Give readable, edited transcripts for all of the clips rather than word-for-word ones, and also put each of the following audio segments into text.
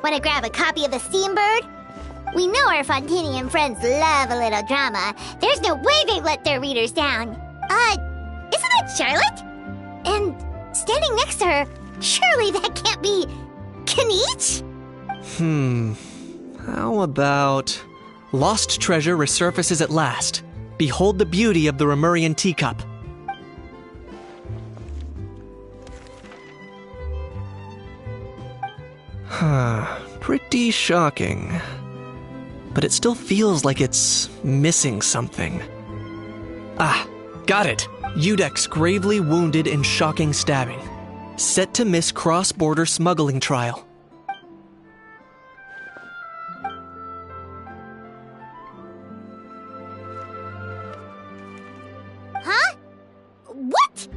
Want to grab a copy of The Steambird? We know our Fontanian friends love a little drama. There's no way they've let their readers down. Isn't that Charlotte? And standing next to her, surely that can't be Kinich? How about... Lost treasure resurfaces at last. Behold the beauty of the Remurian teacup. Pretty shocking. But it still feels like it's missing something. Ah, got it! Udex gravely wounded in shocking stabbing. Set to miss cross-border smuggling trial. Huh? What?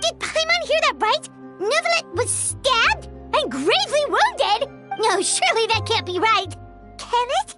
Did Paimon hear that right? Neuvillette was stabbed and gravely wounded? No, surely that can't be right. Can it?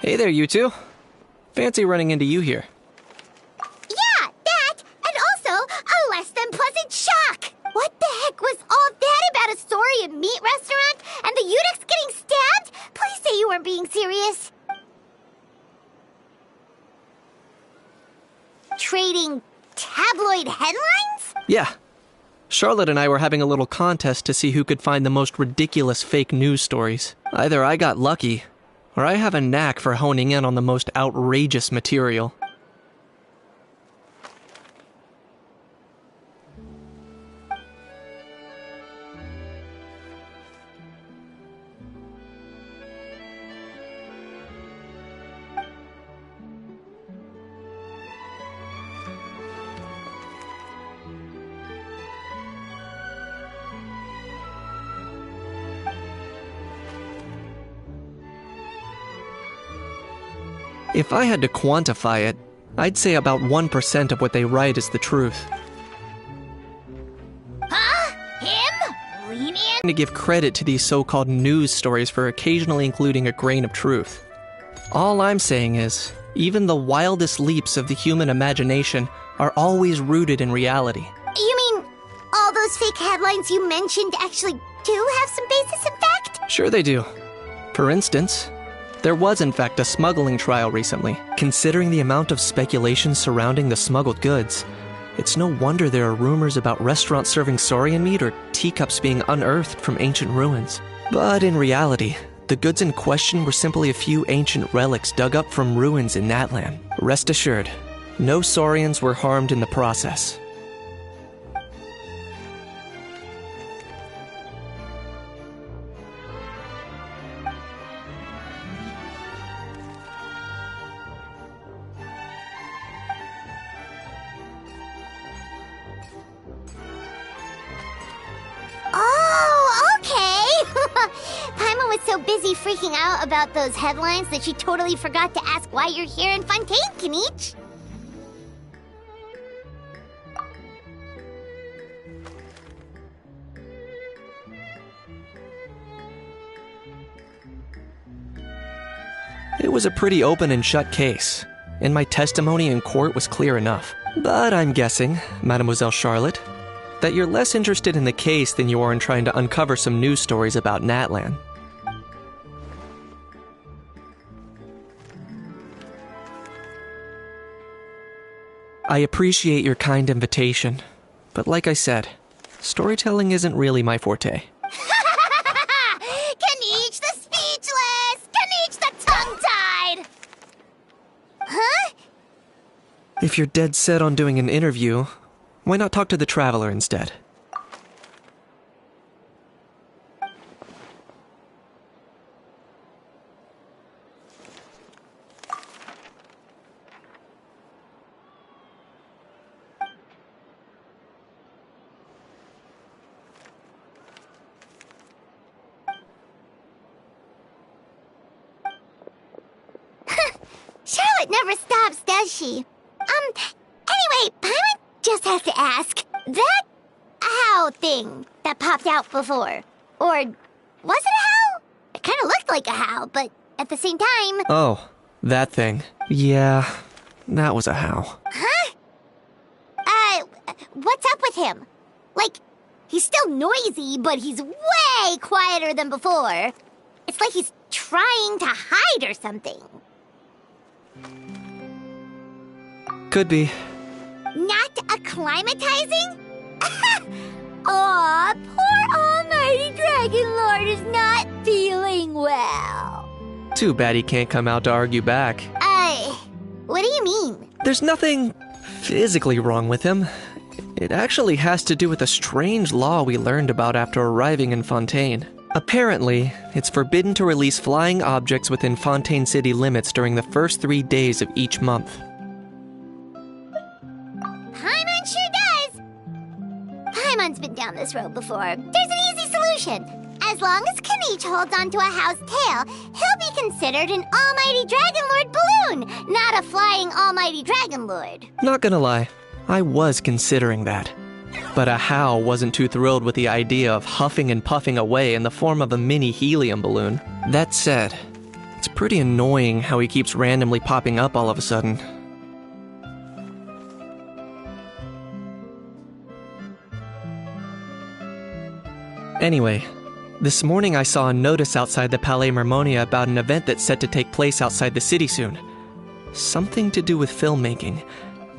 Hey there, you two. Fancy running into you here. Yeah, that, and also a less than pleasant shock. What the heck was all that about a Saurian meat restaurant and the Udex getting stabbed? Please say you weren't being serious. Trading tabloid headlines? Yeah. Charlotte and I were having a little contest to see who could find the most ridiculous fake news stories. Either I got lucky, or I have a knack for honing in on the most outrageous material. If I had to quantify it, I'd say about 1% of what they write is the truth. Huh? Him? Lenient? To give credit to these so-called news stories for occasionally including a grain of truth. All I'm saying is, even the wildest leaps of the human imagination are always rooted in reality. You mean all those fake headlines you mentioned actually do have some basis in fact? Sure they do. For instance, there was in fact a smuggling trial recently. Considering the amount of speculation surrounding the smuggled goods, it's no wonder there are rumors about restaurants serving saurian meat or teacups being unearthed from ancient ruins. But in reality, the goods in question were simply a few ancient relics dug up from ruins in Natlan. Rest assured, no saurians were harmed in the process. Busy freaking out about those headlines that she totally forgot to ask why you're here in Fontaine, Kinich. It was a pretty open and shut case, and my testimony in court was clear enough. But I'm guessing, Mademoiselle Charlotte, that you're less interested in the case than you are in trying to uncover some news stories about Natlan. I appreciate your kind invitation, but like I said, storytelling isn't really my forte. Kaniche the speechless! Kaniche the tongue-tied! Huh? If you're dead set on doing an interview, why not talk to the Traveler instead? Charlotte never stops, does she? Anyway, Paimon just has to ask. That owl thing that popped out before, or was it a howl? It kind of looked like a howl, but at the same time... Oh, that thing. Yeah, that was a howl. Huh? What's up with him? Like, he's still noisy, but he's way quieter than before. It's like he's trying to hide or something. Could be. Not acclimatizing? Aw, poor Almighty Dragon Lord is not feeling well. Too bad he can't come out to argue back. What do you mean? There's nothing physically wrong with him. It actually has to do with a strange law we learned about after arriving in Fontaine. Apparently, it's forbidden to release flying objects within Fontaine city limits during the first 3 days of each month. Paimon sure does! Paimon's been down this road before. There's an easy solution. As long as Kaniche holds onto a house tail, he'll be considered an Almighty Dragon Lord balloon, not a flying Almighty Dragon Lord. Not gonna lie, I was considering that. But Ahau wasn't too thrilled with the idea of huffing and puffing away in the form of a mini helium balloon. That said, it's pretty annoying how he keeps randomly popping up all of a sudden. Anyway, this morning I saw a notice outside the Palais Mermonia about an event that's set to take place outside the city soon. Something to do with filmmaking.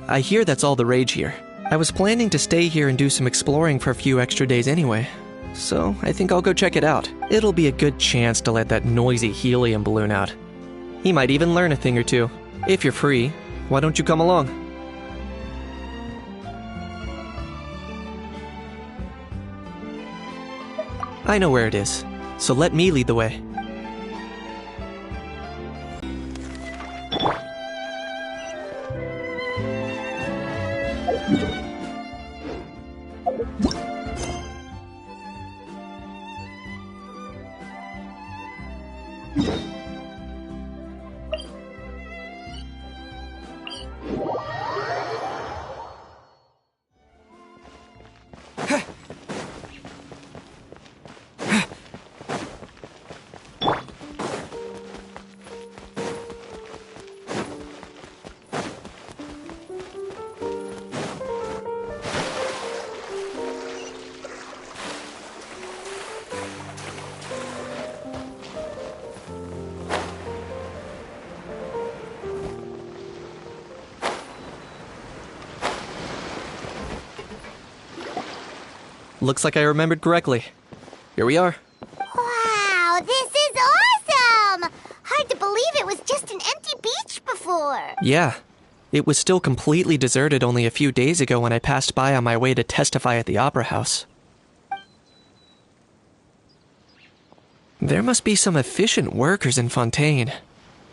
I hear that's all the rage here. I was planning to stay here and do some exploring for a few extra days anyway, so I think I'll go check it out. It'll be a good chance to let that noisy helium balloon out. He might even learn a thing or two. If you're free, why don't you come along? I know where it is, so let me lead the way. Looks like I remembered correctly. Here we are. Wow, this is awesome! Hard to believe it was just an empty beach before. Yeah, it was still completely deserted only a few days ago when I passed by on my way to testify at the Opera House. There must be some efficient workers in Fontaine.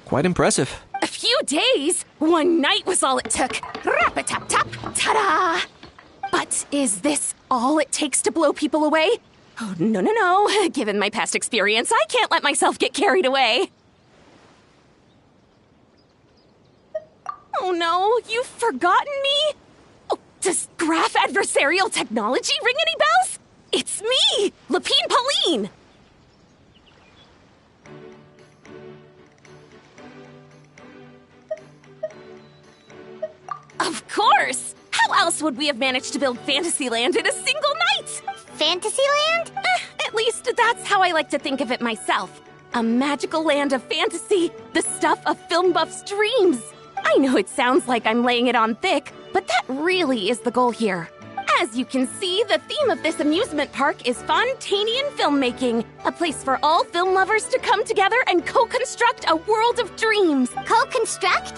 Quite impressive. A few days? One night was all it took. Rap-a-tap-tap, ta-da! But is this all it takes to blow people away? Oh, no. Given my past experience, I can't let myself get carried away. Oh no, you've forgotten me? Oh, does graph adversarial technology ring any bells? It's me, Lapine Pauline! Of course! How else would we have managed to build Fantasyland in a single night? Fantasyland? At least that's how I like to think of it myself. A magical land of fantasy, the stuff of film buffs' dreams. I know it sounds like I'm laying it on thick, but but that really is the goal here. As you can see, the theme of this amusement park is Fontanian filmmaking, a place for all film lovers to come together and co-construct a world of dreams. Co-construct?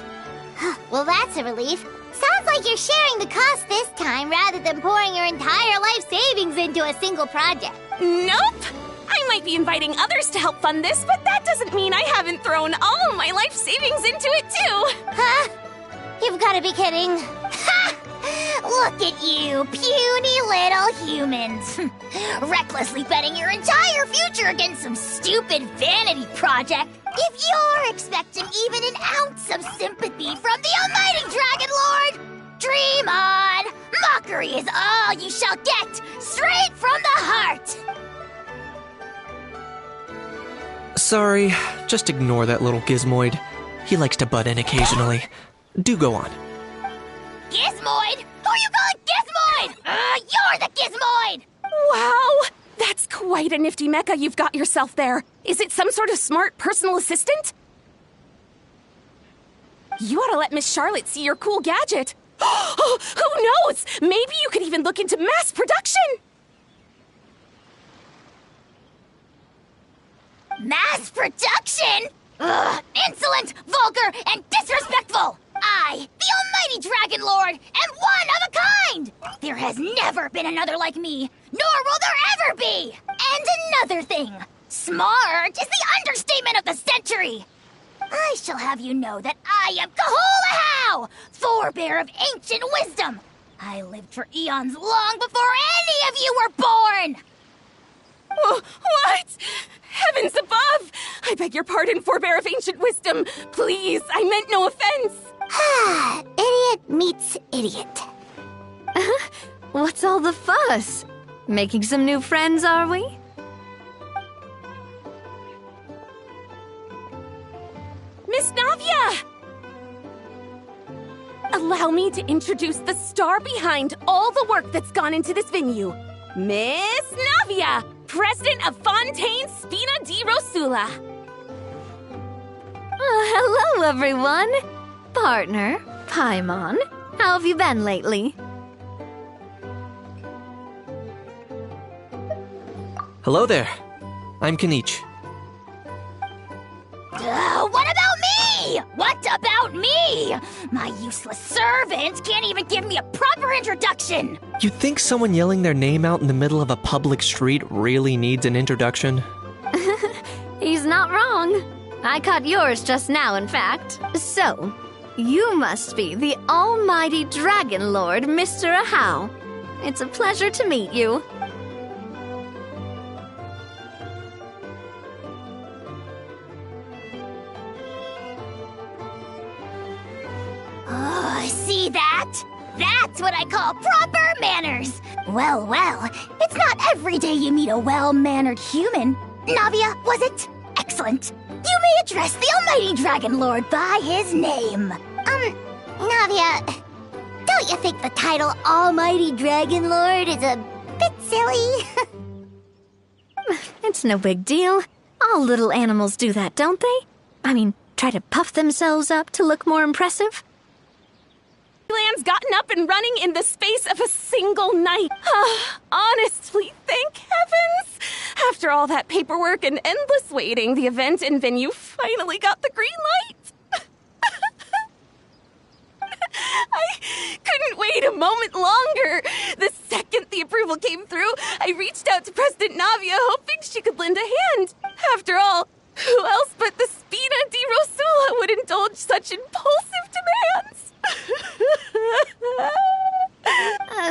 Well, that's a relief. Sounds like you're sharing the cost this time rather than pouring your entire life savings into a single project. Nope! I might be inviting others to help fund this, but that doesn't mean I haven't thrown all of my life savings into it too! Huh? You've got to be kidding. Ha! Look at you, puny little humans. Recklessly betting your entire future against some stupid vanity project. If you're expecting even an ounce of sympathy from the almighty Dragon Lord, dream on! Mockery is all you shall get, straight from the heart! Sorry, just ignore that little gizmoid. He likes to butt in occasionally. Do go on. Gizmoid? Who are you calling Gizmoid? You're the Gizmoid! Wow! That's quite a nifty mecha you've got yourself there. Is it some sort of smart personal assistant? You ought to let Miss Charlotte see your cool gadget. Oh, who knows? Maybe you could even look into mass production! Mass production? Ugh, insolent, vulgar, and disrespectful! I, the almighty Dragon Lord, am one of a kind! There has never been another like me, nor will there ever be! And another thing, smart is the understatement of the century! I shall have you know that I am Kahulahau, forebear of ancient wisdom! I lived for eons long before any of you were born! What? Heavens above! I beg your pardon, forebear of ancient wisdom. Please, I meant no offense. Idiot meets idiot. What's all the fuss? Making some new friends, are we? Miss Navia! Allow me to introduce the star behind all the work that's gone into this venue. Miss Navia, president of Fontaine Spina di Rosula. Hello, everyone. Partner, Paimon, how have you been lately? Hello there. I'm Kanich. What about me? What about me? My useless servant can't even give me a proper introduction. You think someone yelling their name out in the middle of a public street really needs an introduction? He's not wrong. I caught yours just now, in fact. So, you must be the almighty Dragon Lord, Mr. Ahau. It's a pleasure to meet you. Oh, see that? That's what I call proper manners. Well, it's not every day you meet a well-mannered human. Navia, was it? Excellent. You may address the almighty Dragon Lord by his name. Navia, don't you think the title Almighty Dragon Lord is a bit silly? It's no big deal. All little animals do that, don't they? I mean, try to puff themselves up to look more impressive. Land's gotten up and running in the space of a single night. Honestly, thank heavens! After all that paperwork and endless waiting, the event and venue finally got the green light. I couldn't wait a moment longer. The second the approval came through, I reached out to President Navia, hoping she could lend a hand. After all, who else but the Spina di Rosula would indulge such impulsive demands?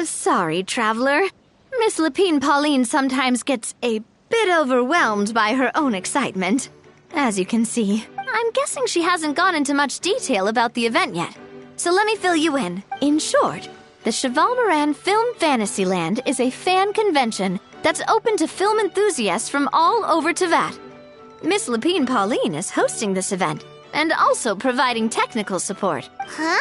Sorry, traveler. Miss Lapine Pauline sometimes gets a bit overwhelmed by her own excitement. As you can see, I'm guessing she hasn't gone into much detail about the event yet. So let me fill you in. In short, the Cheval Moran Film Fantasyland is a fan convention that's open to film enthusiasts from all over Teyvat. Miss Lapine Pauline is hosting this event and also providing technical support. Huh?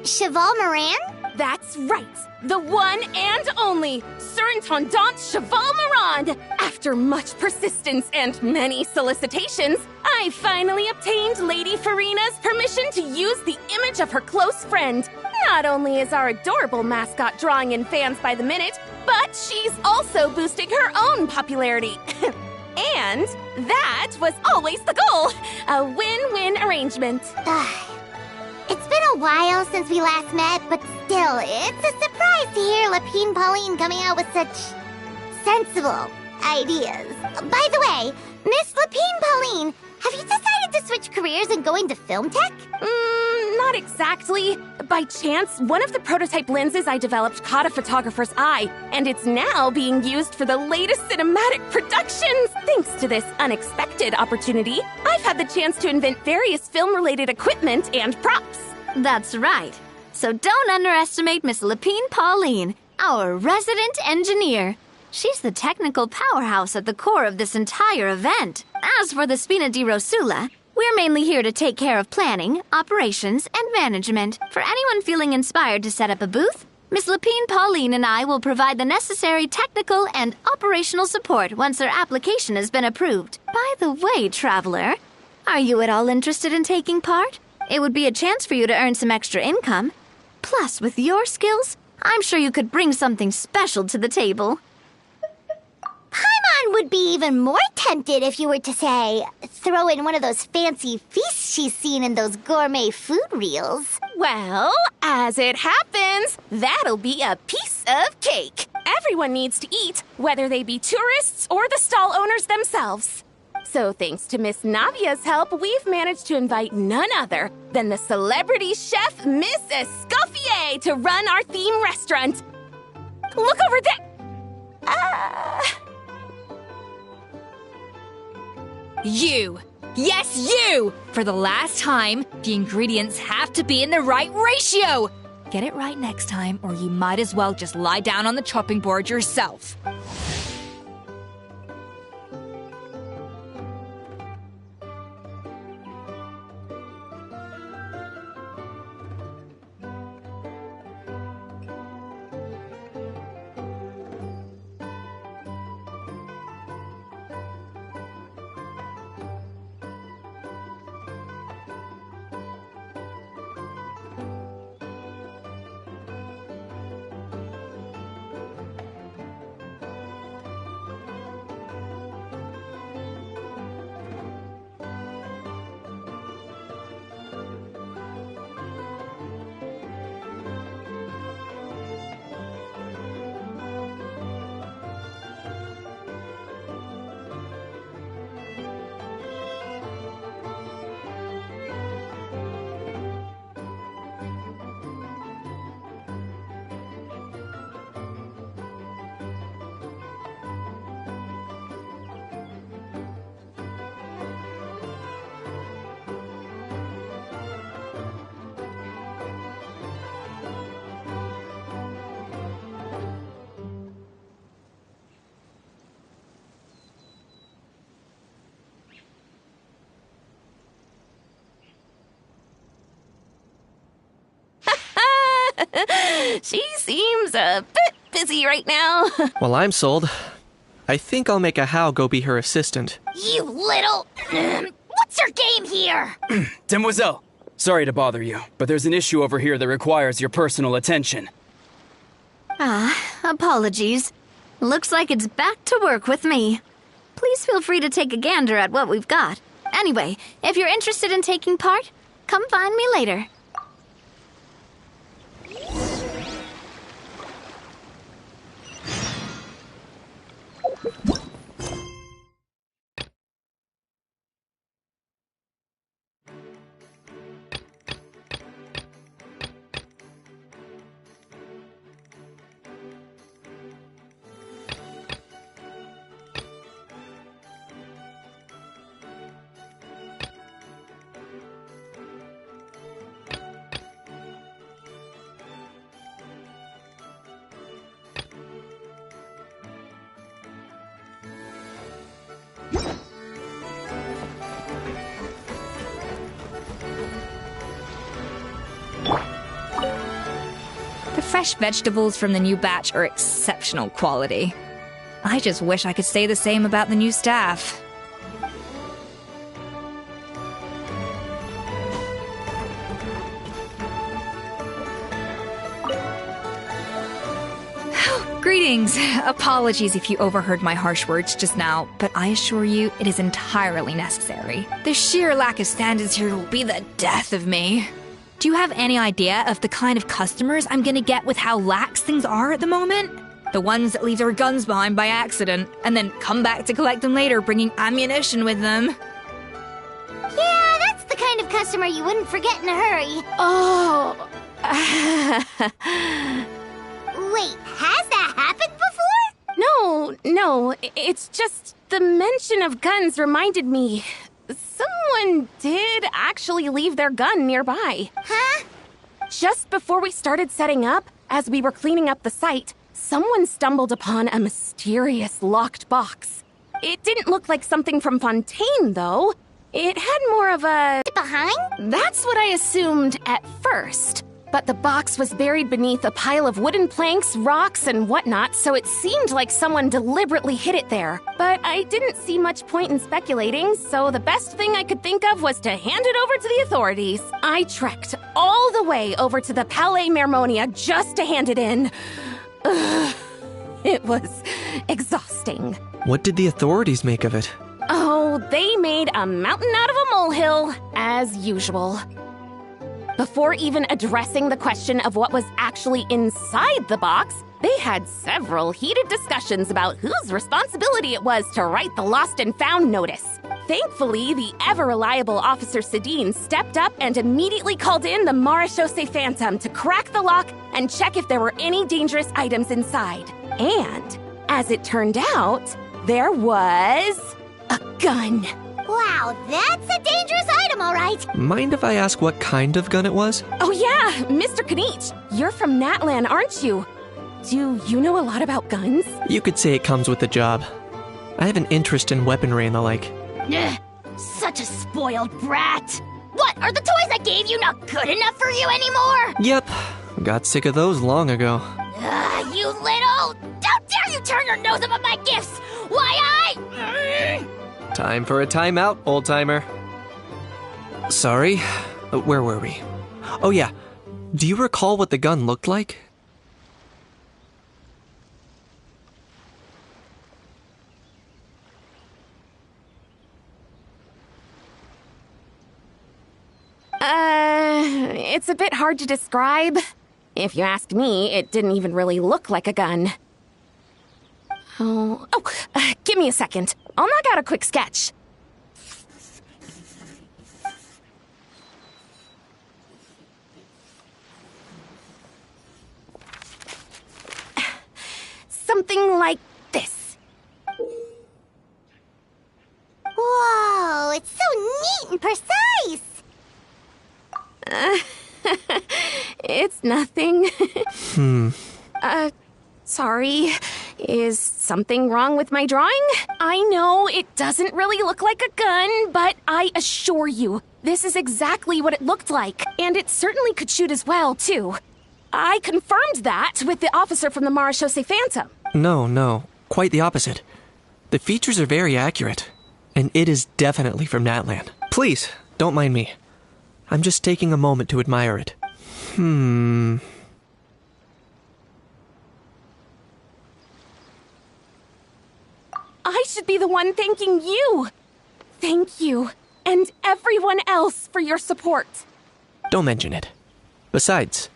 Cheval Moran? That's right. The one and only Surintendant Cheval Moran. After much persistence and many solicitations, I finally obtained Lady Farina's permission to use the image of her close friend, Not only is our adorable mascot drawing in fans by the minute, but she's also boosting her own popularity. And that was always the goal. A win-win arrangement. It's been a while since we last met, but still, it's a surprise to hear Lapine Pauline coming out with such sensible ideas. By the way, Miss Lapine Pauline, have you decided to switch careers and go into film tech? Not exactly. By chance, one of the prototype lenses I developed caught a photographer's eye, and it's now being used for the latest cinematic productions. Thanks to this unexpected opportunity, I've had the chance to invent various film-related equipment and props. That's right. So don't underestimate Miss Lapine Pauline, our resident engineer. She's the technical powerhouse at the core of this entire event. As for the Spina di Rosula, we're mainly here to take care of planning, operations, and management. For anyone feeling inspired to set up a booth, Miss Lapine Pauline and I will provide the necessary technical and operational support once their application has been approved. By the way, Traveler, are you at all interested in taking part? It would be a chance for you to earn some extra income. Plus, with your skills, I'm sure you could bring something special to the table. Paimon would be even more tempted if you were to, say, throw in one of those fancy feasts she's seen in those gourmet food reels. Well, as it happens, that'll be a piece of cake. Everyone needs to eat, whether they be tourists or the stall owners themselves. So thanks to Miss Navia's help, we've managed to invite none other than the celebrity chef Miss Escoffier to run our theme restaurant. Look over there! You! Yes, you! For the last time, the ingredients have to be in the right ratio! Get it right next time, or you might as well just lie down on the chopping board yourself. She seems a bit busy right now. Well, I'm sold. I think I'll make a Hao go be her assistant. You little... What's your game here? Demoiselle, sorry to bother you, but there's an issue over here that requires your personal attention. Apologies. Looks like it's back to work with me. Please feel free to take a gander at what we've got. Anyway, if you're interested in taking part, come find me later. The fresh vegetables from the new batch are exceptional quality. I just wish I could say the same about the new staff. Greetings. Apologies if you overheard my harsh words just now, but I assure you it is entirely necessary. The sheer lack of standards here will be the death of me. Do you have any idea of the kind of customers I'm gonna get with how lax things are at the moment? The ones that leave their guns behind by accident, and then come back to collect them later bringing ammunition with them. Yeah, that's the kind of customer you wouldn't forget in a hurry. Oh. Wait, has that happened before? No, it's just the mention of guns reminded me. Someone did actually leave their gun nearby. Huh? Just before we started setting up, as we were cleaning up the site, someone stumbled upon a mysterious locked box. It didn't look like something from Fontaine, though. It had more of a... Behind? That's what I assumed at first. But the box was buried beneath a pile of wooden planks, rocks, and whatnot, so it seemed like someone deliberately hid it there. But I didn't see much point in speculating, so the best thing I could think of was to hand it over to the authorities. I trekked all the way over to the Palais Mermonia just to hand it in. Ugh, it was exhausting. What did the authorities make of it? Oh, they made a mountain out of a molehill, as usual. Before even addressing the question of what was actually inside the box, they had several heated discussions about whose responsibility it was to write the lost and found notice. Thankfully, the ever-reliable Officer Sedine stepped up and immediately called in the Marechaussee Phantom to crack the lock and check if there were any dangerous items inside. And, as it turned out, there was... a gun. Wow, that's a dangerous item, all right. Mind if I ask what kind of gun it was? Oh yeah, Mr. Kanich, you're from Natlan, aren't you? Do you know a lot about guns? You could say it comes with the job. I have an interest in weaponry and the like. Ugh, such a spoiled brat. What, are the toys I gave you not good enough for you anymore? Yep, got sick of those long ago. You little... How dare you turn your nose up at my gifts? Why, Time for a timeout, old-timer. Sorry, where were we? Oh yeah, do you recall what the gun looked like? It's a bit hard to describe. If you ask me, it didn't even really look like a gun. Give me a second. I'll knock out a quick sketch. Something like this. Whoa, it's so neat and precise. It's nothing. Sorry. Is something wrong with my drawing? I know it doesn't really look like a gun, but I assure you, this is exactly what it looked like. And it certainly could shoot as well, too. I confirmed that with the officer from the Marechaussee Phantom. No, quite the opposite. The features are very accurate, and it is definitely from Natlan. Please, don't mind me. I'm just taking a moment to admire it. I should be the one thanking you. Thank you, and everyone else for your support. Don't mention it. Besides,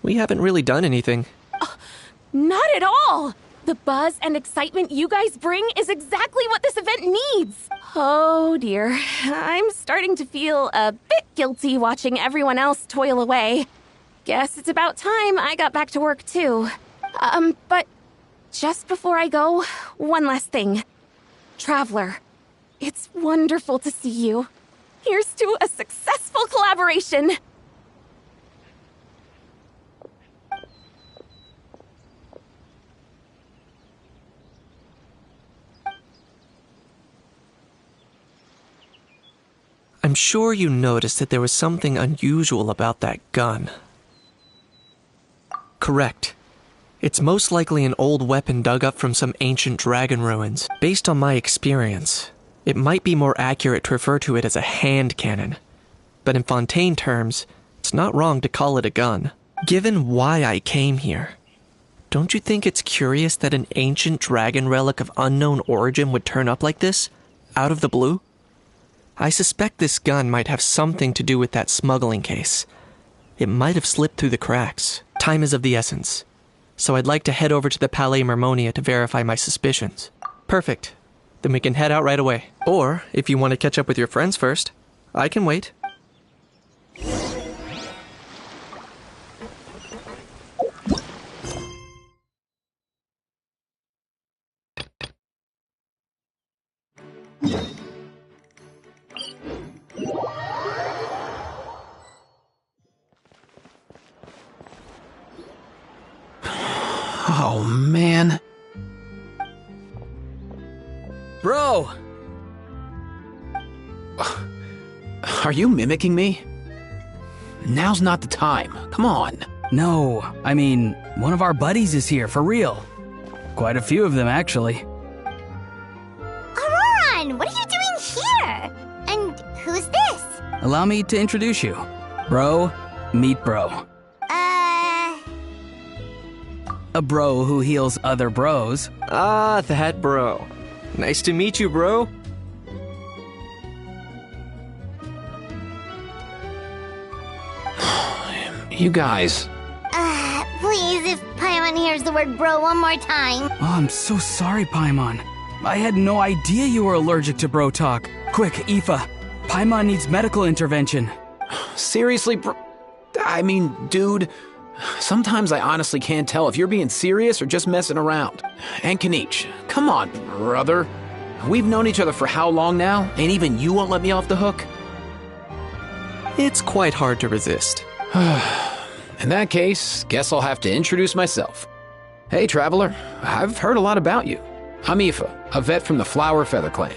we haven't really done anything. Not at all. The buzz and excitement you guys bring is exactly what this event needs. Oh dear, I'm starting to feel a bit guilty watching everyone else toil away. Guess it's about time I got back to work too. But just before I go, one last thing. Traveler, it's wonderful to see you. Here's to a successful collaboration. I'm sure you noticed that there was something unusual about that gun. Correct. It's most likely an old weapon dug up from some ancient dragon ruins. Based on my experience, it might be more accurate to refer to it as a hand cannon. But in Fontaine terms, it's not wrong to call it a gun. Given why I came here, Don't you think it's curious that an ancient dragon relic of unknown origin would turn up like this, out of the blue? I suspect this gun might have something to do with that smuggling case. It might have slipped through the cracks. Time is of the essence, so I'd like to head over to the Palais Mermonia to verify my suspicions. Perfect. Then we can head out right away. Or, if you want to catch up with your friends first, I can wait. Oh, man. Bro! Are you mimicking me? Now's not the time. Come on. No, I mean, one of our buddies is here, for real. Quite a few of them, actually. Auroran, what are you doing here? And who's this? Allow me to introduce you. Bro, meet bro. A bro who heals other bros. Ah, that bro. Nice to meet you, bro. You guys. Please, if Paimon hears the word bro one more time. Oh, I'm so sorry, Paimon. I had no idea you were allergic to bro talk. Quick, Aoife. Paimon needs medical intervention. Seriously, bro? I mean, dude, sometimes I honestly can't tell if you're being serious or just messing around. And Kanich, come on, brother. We've known each other for how long now, and even you won't let me off the hook? It's quite hard to resist. In that case, guess I'll have to introduce myself. Hey, traveler, I've heard a lot about you. I'm Aoife, a vet from the Flower Feather Clan.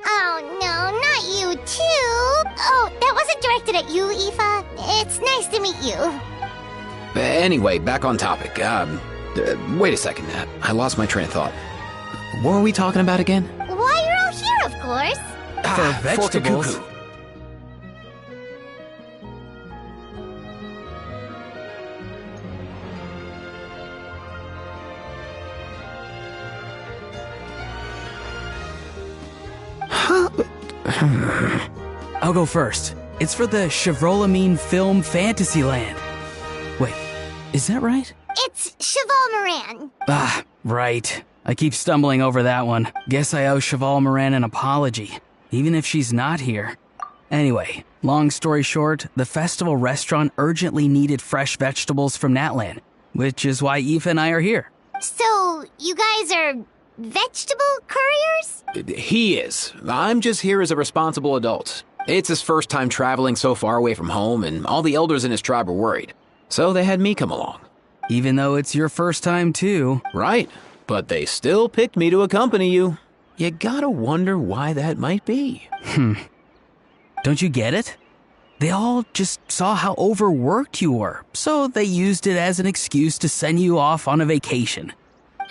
Oh no, not you too. Oh, that wasn't directed at you, Aoife. It's nice to meet you. Anyway, back on topic. Wait a second. I lost my train of thought. What were we talking about again? Why you're all here, of course. For vegetables. Cuckoo. I'll go first. It's for the Chevrolamine film Fantasyland. Wait, is that right? It's Cheval Moran. Ah, right. I keep stumbling over that one. Guess I owe Cheval Moran an apology, even if she's not here. Anyway, long story short, the festival restaurant urgently needed fresh vegetables from Natlan, which is why Aoife and I are here. So, you guys are vegetable couriers? He is. I'm just here as a responsible adult. It's his first time traveling so far away from home, and all the elders in his tribe were worried. So they had me come along. Even though it's your first time too. Right, but they still picked me to accompany you. You gotta wonder why that might be. Don't you get it? They all just saw how overworked you were, so they used it as an excuse to send you off on a vacation.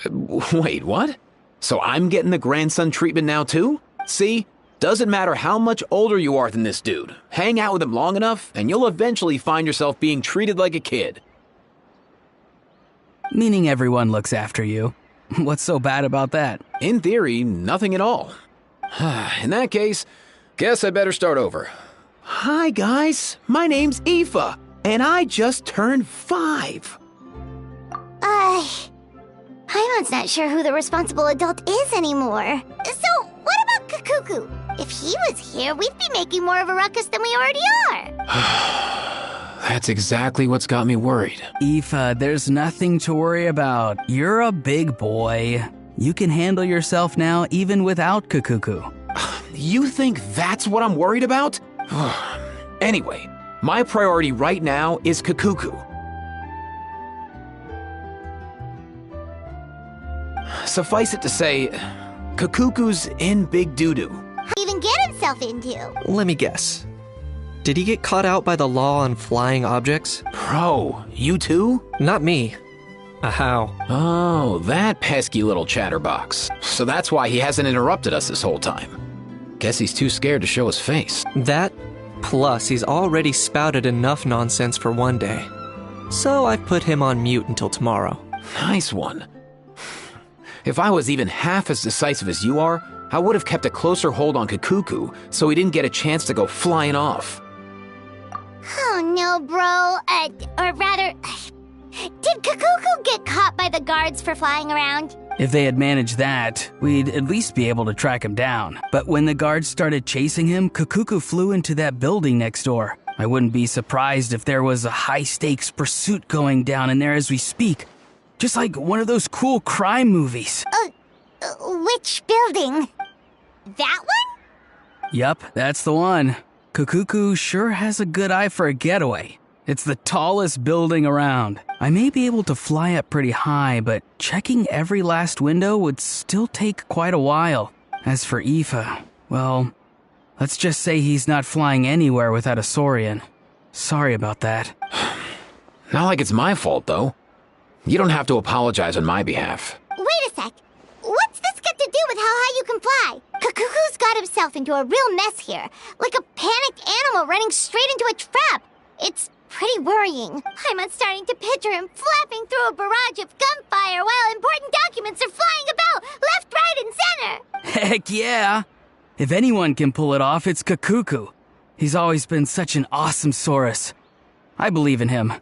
Wait, what? So I'm getting the grandson treatment now too? See? Doesn't matter how much older you are than this dude. Hang out with him long enough, and you'll eventually find yourself being treated like a kid. Meaning everyone looks after you. What's so bad about that? In theory, nothing at all. In that case, guess I better start over. Hi guys, my name's Aoife, and I just turned 5. Paimon's not sure who the responsible adult is anymore. So, what about Kakuku? If he was here, we'd be making more of a ruckus than we already are. That's exactly what's got me worried. Aoife, there's nothing to worry about. You're a big boy. You can handle yourself now even without Kakuku. You think that's what I'm worried about? Anyway, my priority right now is Kakuku. Suffice it to say, Kakuku's in big doo-doo. Even get himself into. Let me guess. Did he get caught out by the law on flying objects? Bro, you too? Not me. How? Oh, that pesky little chatterbox. So that's why he hasn't interrupted us this whole time. Guess he's too scared to show his face. That, plus he's already spouted enough nonsense for one day. So I've put him on mute until tomorrow. Nice one. If I was even half as decisive as you are, I would have kept a closer hold on Kakuku so he didn't get a chance to go flying off. Oh no, bro. Or rather, did Kakuku get caught by the guards for flying around? If they had managed that, we'd at least be able to track him down. But when the guards started chasing him, Kakuku flew into that building next door. I wouldn't be surprised if there was a high-stakes pursuit going down in there as we speak. Just like one of those cool crime movies. Which building? That one? Yup, that's the one. Kakuku sure has a good eye for a getaway. It's the tallest building around. I may be able to fly up pretty high, but checking every last window would still take quite a while. As for Aoife, well, let's just say he's not flying anywhere without a Saurian. Sorry about that. Not like it's my fault, though. You don't have to apologize on my behalf. Wait a sec. What's this got to do with how high you can fly? Kakuku's got himself into a real mess here. Like a panicked animal running straight into a trap. It's pretty worrying. I'm starting to picture him flapping through a barrage of gunfire while important documents are flying about left, right, and center. Heck yeah! If anyone can pull it off, it's Kakuku. He's always been such an awesome Saurus. I believe in him.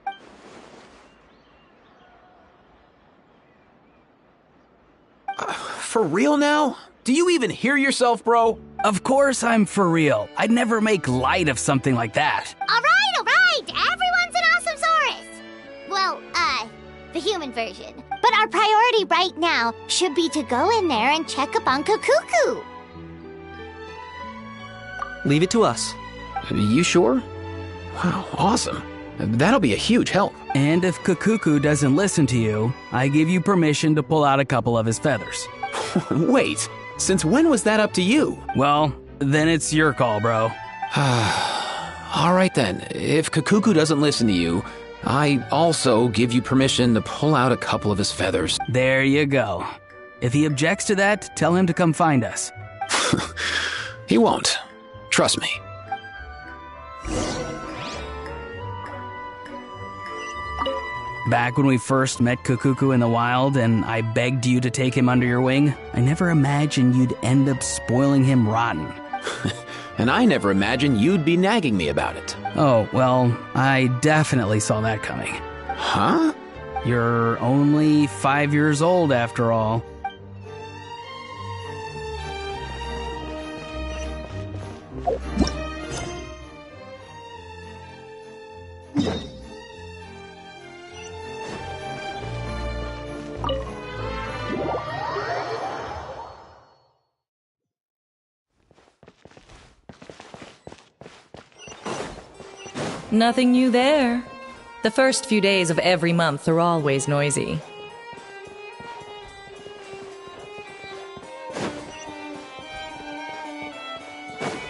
For real now? Do you even hear yourself, bro? Of course I'm for real. I'd never make light of something like that. All right. Everyone's an awesome Saurus. Well, the human version. But our priority right now should be to go in there and check up on Kakuku. Leave it to us. You sure? Wow, awesome. That'll be a huge help. And if Kakuku doesn't listen to you, I give you permission to pull out a couple of his feathers. Wait, since when was that up to you? Well, then it's your call, bro. All right then, if Kakuku doesn't listen to you, I also give you permission to pull out a couple of his feathers. There you go. If he objects to that, tell him to come find us. He won't. Trust me. Back when we first met Kakuku in the wild and I begged you to take him under your wing, I never imagined you'd end up spoiling him rotten. And I never imagined you'd be nagging me about it. Oh, well, I definitely saw that coming. Huh? You're only 5 years old after all. Nothing new there. The first few days of every month are always noisy.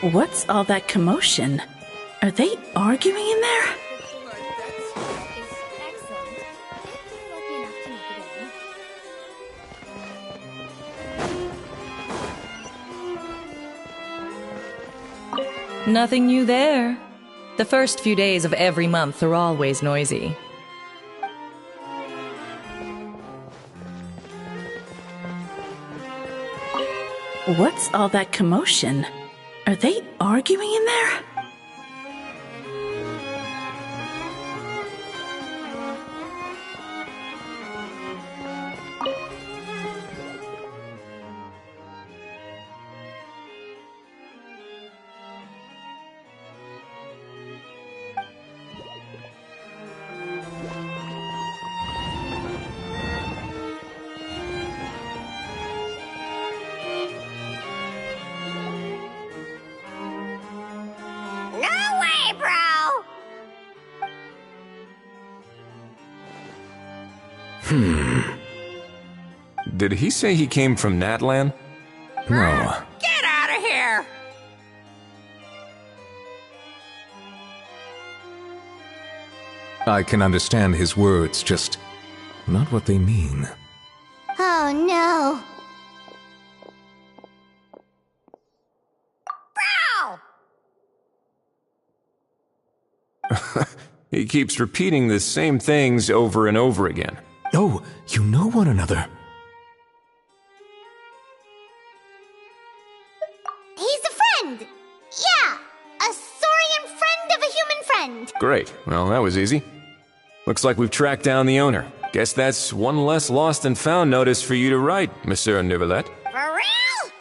What's all that commotion? Are they arguing in there? Nothing new there. The first few days of every month are always noisy. What's all that commotion? Are they arguing in there? Did he say he came from Natlan? No. Get out of here! I can understand his words, just not what they mean. Oh no. He keeps repeating the same things over and over again. Oh, you another. He's a friend! Yeah! A saurian friend of a human friend! Great. Well, that was easy. Looks like we've tracked down the owner. Guess that's one less lost and found notice for you to write, Monsieur Neuvillette. For real?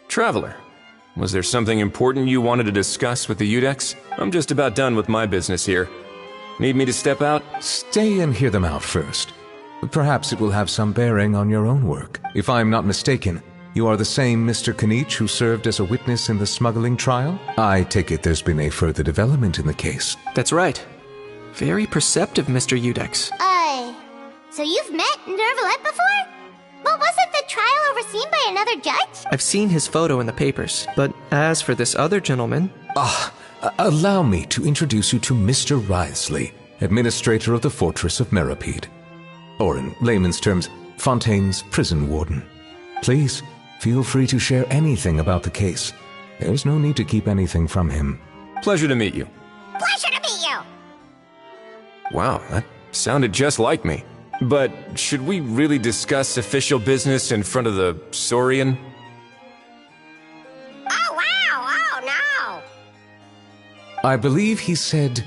Traveler, was there something important you wanted to discuss with the Udex? I'm just about done with my business here. Need me to step out? Stay and hear them out first. Perhaps it will have some bearing on your own work. If I'm not mistaken, you are the same Mr. Kanich who served as a witness in the smuggling trial? I take it there's been a further development in the case. That's right. Very perceptive, Mr. Udex. So you've met Neuvillette before? Well, wasn't the trial overseen by another judge? I've seen his photo in the papers, but as for this other gentleman... Allow me to introduce you to Mr. Wriothesley, administrator of the Fortress of Meripede. Or in layman's terms, Fontaine's prison warden. Please, feel free to share anything about the case. There's no need to keep anything from him. Pleasure to meet you. Pleasure to meet you! Wow, that sounded just like me. But should we really discuss official business in front of the Saurian? Oh, wow! Oh, no! I believe he said...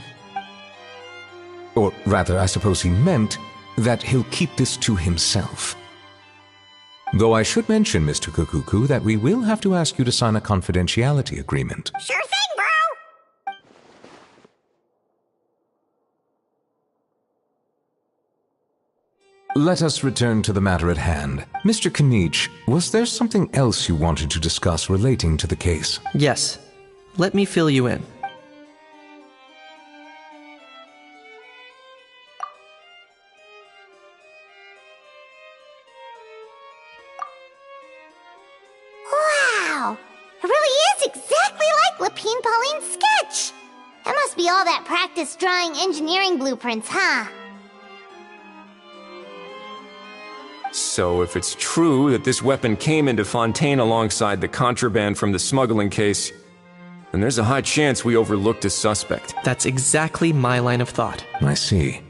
Or rather, I suppose he meant that he'll keep this to himself. Though I should mention, Mr. Kukuku, that we will have to ask you to sign a confidentiality agreement. Sure thing, bro! Let us return to the matter at hand. Mr. Kanich, was there something else you wanted to discuss relating to the case? Yes. Let me fill you in. Wow! It really is exactly like Lapine Pauline's sketch! That must be all that practice drawing engineering blueprints, huh? So if it's true that this weapon came into Fontaine alongside the contraband from the smuggling case, then there's a high chance we overlooked a suspect. That's exactly my line of thought. I see.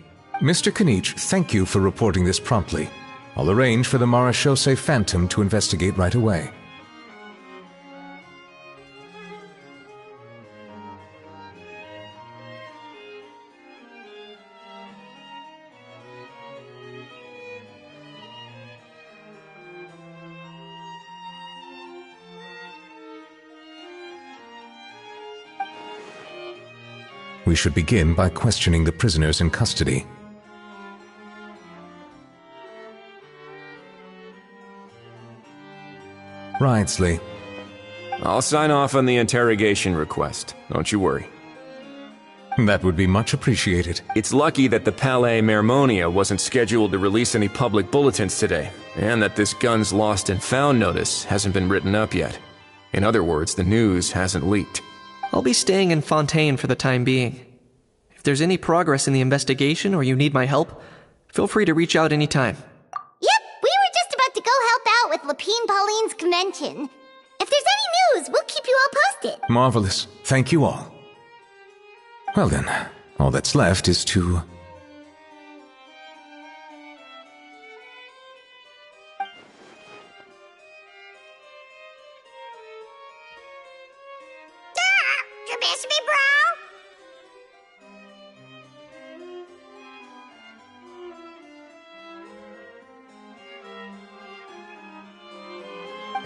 Mr. Kanich, thank you for reporting this promptly. I'll arrange for the Marechaussee Phantom to investigate right away. We should begin by questioning the prisoners in custody. Wriothesley. I'll sign off on the interrogation request. Don't you worry. That would be much appreciated. It's lucky that the Palais Mermonia wasn't scheduled to release any public bulletins today, and that this Guns Lost and Found notice hasn't been written up yet. In other words, the news hasn't leaked. I'll be staying in Fontaine for the time being. If there's any progress in the investigation or you need my help, feel free to reach out anytime. Yep, we were just about to go help out with Lapine Pauline's convention. If there's any news, we'll keep you all posted. Marvelous. Thank you all. Well then, all that's left is to... You miss me, bro?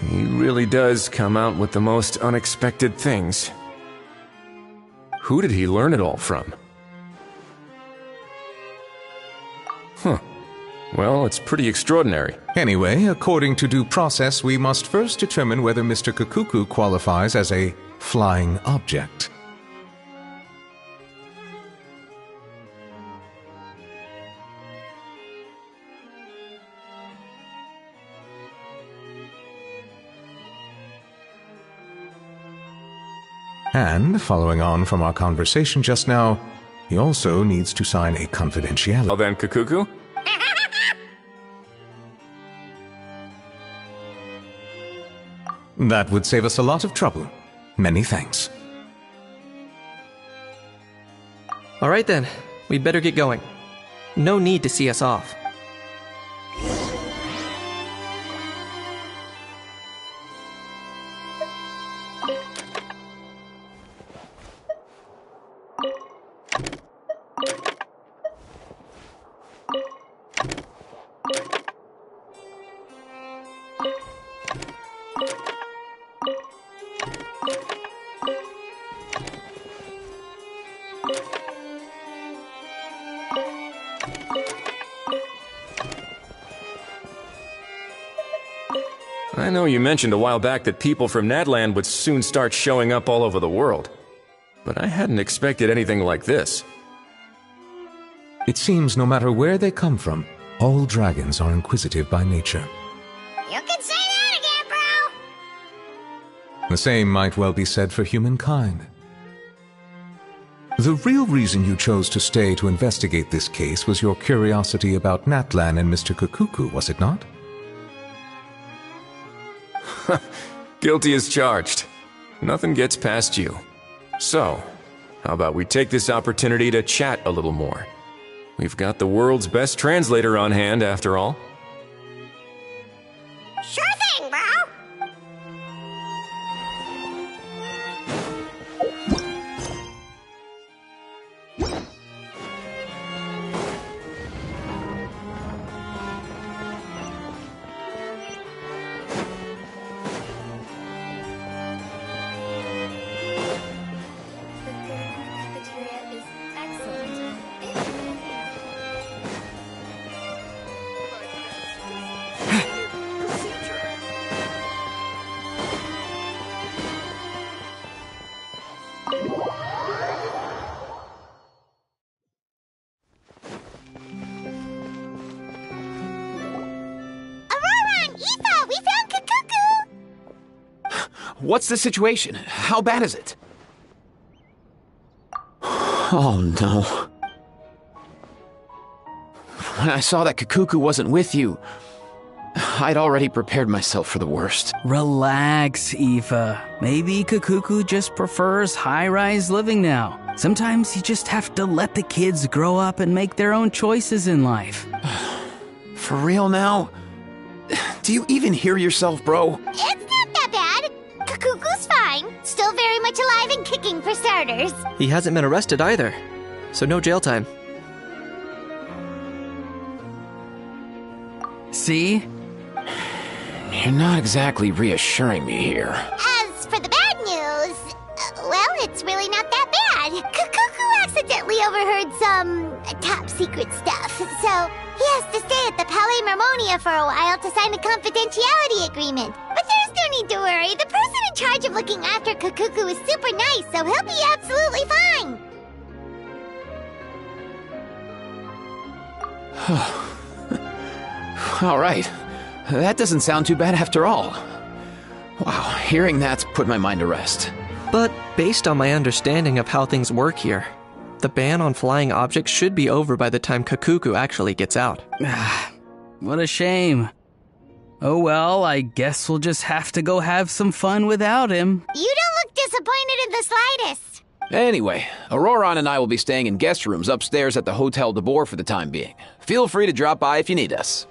He really does come out with the most unexpected things. Who did he learn it all from? Huh. Well, it's pretty extraordinary. Anyway, according to due process, we must first determine whether Mr. Kukuku qualifies as a flying object. And, following on from our conversation just now, he also needs to sign a confidentiality. Well then, Kukuku? That would save us a lot of trouble. Many thanks. All right then, we'd better get going. No need to see us off. I know you mentioned a while back that people from Natland would soon start showing up all over the world, but I hadn't expected anything like this. It seems no matter where they come from, all dragons are inquisitive by nature. You can say that again, bro! The same might well be said for humankind. The real reason you chose to stay to investigate this case was your curiosity about Natlan and Mr. Kukuku, was it not? Guilty as charged. Nothing gets past you. So, how about we take this opportunity to chat a little more? We've got the world's best translator on hand, after all. Sure thing, bro! What's the situation? How bad is it? Oh no. When I saw that Kukuku wasn't with you, I'd already prepared myself for the worst. Relax, Aoife. Maybe Kukuku just prefers high-rise living now. Sometimes you just have to let the kids grow up and make their own choices in life. For real now? Do you even hear yourself, bro? It's not that bad. Kukuku's fine. Still very much alive and kicking for starters. He hasn't been arrested either, so no jail time. See? You're not exactly reassuring me here. As for the bad news, well, it's really not that bad. Kukuku accidentally overheard some top secret stuff, so he has to stay at the Palais Mermonia for a while to sign a confidentiality agreement. But there's no need to worry. The person in charge of looking after Kukuku is super nice, so he'll be absolutely fine. All right. That doesn't sound too bad after all. Wow, hearing that's put my mind to rest. But based on my understanding of how things work here, the ban on flying objects should be over by the time Kukuku actually gets out. What a shame. Oh well, I guess we'll just have to go have some fun without him. You don't look disappointed in the slightest. Anyway, Auroron and I will be staying in guest rooms upstairs at the Hotel de Boer for the time being. Feel free to drop by if you need us.